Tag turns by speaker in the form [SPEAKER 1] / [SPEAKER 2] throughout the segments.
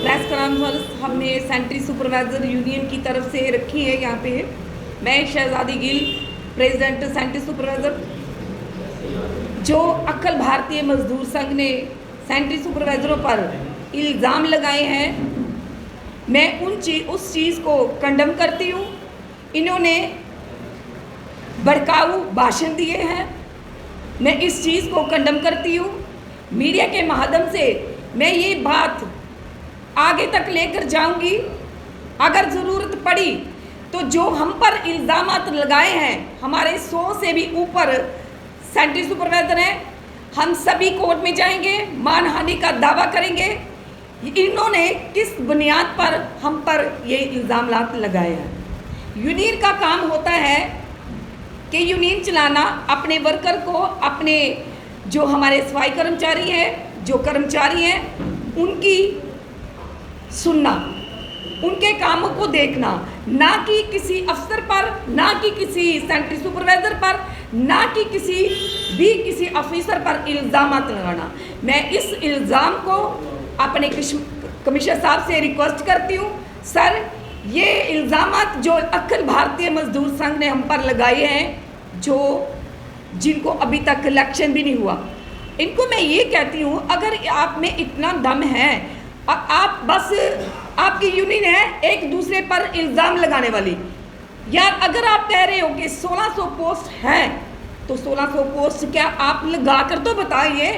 [SPEAKER 1] Press conference हमने Sentry supervisor union की तरफ से रखी है। यहाँ पे मैं शहजादी गिल, प्रेसिडेंट सेंट्री सुपरवाइज़र। जो अखिल भारतीय मजदूर संघ ने सेंट्री सुपरवाइज़रों पर इल्ज़ाम लगाए हैं, मैं उस चीज़ को कंडम करती हूँ। इन्होंने भड़काऊ भाषण दिए हैं, मैं इस चीज़ को कंडम करती हूँ। मीडिया के माध्यम से मैं ये बात आगे तक लेकर जाऊंगी। अगर ज़रूरत पड़ी तो जो हम पर इल्ज़ामात लगाए हैं, हमारे 100 से भी ऊपर सेंट्री सुपरवाइज़र हैं, हम सभी कोर्ट में जाएंगे, मानहानि का दावा करेंगे। इन्होंने किस बुनियाद पर हम पर ये इल्ज़ाम लगाए हैं। यूनियन का काम होता है कि यूनियन चलाना, अपने वर्कर को, अपने जो हमारे सफाई कर्मचारी हैं, जो कर्मचारी हैं, उनकी सुनना, उनके कामों को देखना, ना कि किसी अफसर पर, ना कि किसी सेंट्री सुपरवाइज़र पर, ना कि किसी ऑफिसर पर इल्ज़ामात लगाना। मैं इस इल्ज़ाम को अपने कमिश्नर साहब से रिक्वेस्ट करती हूँ, सर ये इल्ज़ामात जो अखिल भारतीय मजदूर संघ ने हम पर लगाए हैं, जिनको अभी तक इलेक्शन भी नहीं हुआ, इनको मैं ये कहती हूँ, अगर आप में इतना दम है, आप बस आपकी यूनियन है एक दूसरे पर इल्ज़ाम लगाने वाली। यार अगर आप कह रहे हो कि 1600 पोस्ट हैं, तो 1600 पोस्ट क्या आप लगा कर तो बताइए।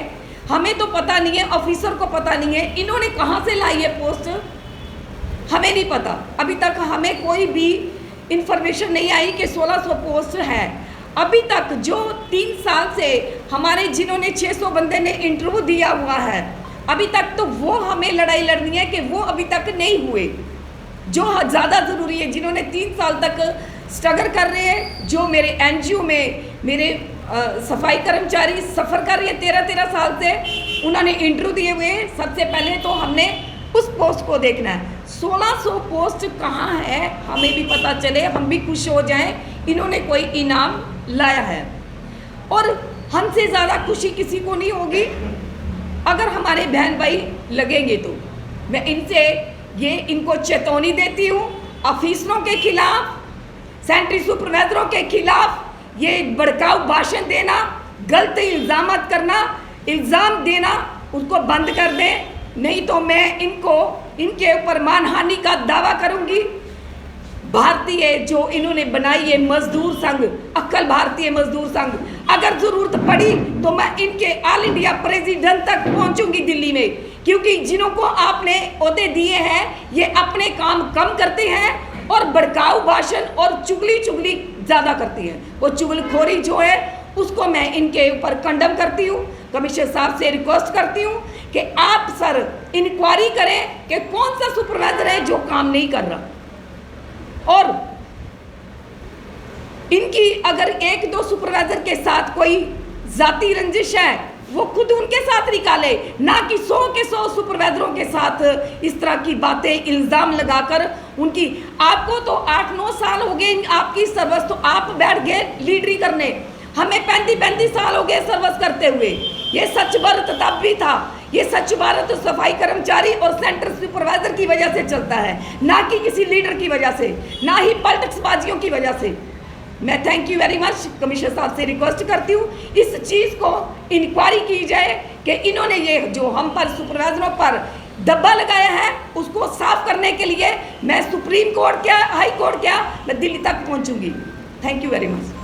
[SPEAKER 1] हमें तो पता नहीं है, ऑफिसर को पता नहीं है, इन्होंने कहाँ से लाई है पोस्ट, हमें नहीं पता। अभी तक हमें कोई भी इंफॉर्मेशन नहीं आई कि 1600 पोस्ट है। अभी तक जो 3 साल से हमारे जिन्होंने 600 बंदे ने इंटरव्यू दिया हुआ है, अभी तक तो वो हमें लड़ाई लड़नी है कि वो अभी तक नहीं हुए। जो ज़्यादा ज़रूरी है, जिन्होंने 3 साल तक स्ट्रगल कर रहे हैं, जो मेरे एनजीओ में मेरे सफाई कर्मचारी सफ़र कर रहे हैं 13-13 साल से, उन्होंने इंटरव्यू दिए हुए हैं। सबसे पहले तो हमने उस पोस्ट को देखना है। 1600 पोस्ट कहाँ है हमें भी पता चले, हम भी खुश हो जाएं इन्होंने कोई इनाम लाया है। और हमसे ज़्यादा खुशी किसी को नहीं होगी अगर हमारे बहन भाई लगेंगे। तो मैं इनको चेतावनी देती हूँ, ऑफिसरों के खिलाफ, सेंट्री सुपरवाइजरों के खिलाफ ये भड़काऊ भाषण देना, गलत इल्ज़ामात करना, इल्ज़ाम देना, उसको बंद कर दें, नहीं तो मैं इनके ऊपर मानहानि का दावा करूँगी। भारतीय जो इन्होंने बनाई है मजदूर संघ, अखिल भारतीय मजदूर संघ, अगर ज़रूरत पड़ी तो मैं इनके ऑल इंडिया प्रेसिडेंट तक पहुंचूंगी दिल्ली में, क्योंकि जिन्हों को आपने ओहदे दिए हैं ये अपने काम कम करते हैं और भड़काऊ भाषण और चुगली ज़्यादा करती हैं। वो चुगलखोरी जो है उसको मैं इनके ऊपर कंडम करती हूँ। कमिश्नर साहब से रिक्वेस्ट करती हूँ कि आप सर इंक्वायरी करें कि कौन सा सुपरवाइजर है जो काम नहीं कर रहा, और इनकी अगर 1-2 सुपरवाइजर के साथ कोई जाती रंजिश है वो खुद उनके साथ निकाले, ना कि 100 के 100 सुपरवाइजरों के साथ इस तरह की बातें इल्ज़ाम लगाकर उनकी। आपको तो 8-9 साल हो गए आपकी सर्विस, तो आप बैठ गए लीडरी करने, हमें 35-35 साल हो गए सर्विस करते हुए। ये स्वच्छ भारत तब भी था, ये स्वच्छ भारत सफाई कर्मचारी और सेंटर सुपरवाइजर की वजह से चलता है, ना कि किसी लीडर की वजह से, ना ही पॉलिटिक्स बाजियों की वजह से। मैं thank you very much commissioner साहब से रिक्वेस्ट करती हूँ इस चीज़ को इंक्वायरी की जाए कि इन्होंने ये जो हम पर सुपरवाइजरों पर दब्बा लगाया है उसको साफ करने के लिए मैं सुप्रीम कोर्ट क्या, हाई कोर्ट क्या, मैं दिल्ली तक पहुँचूँगी। Thank you very much.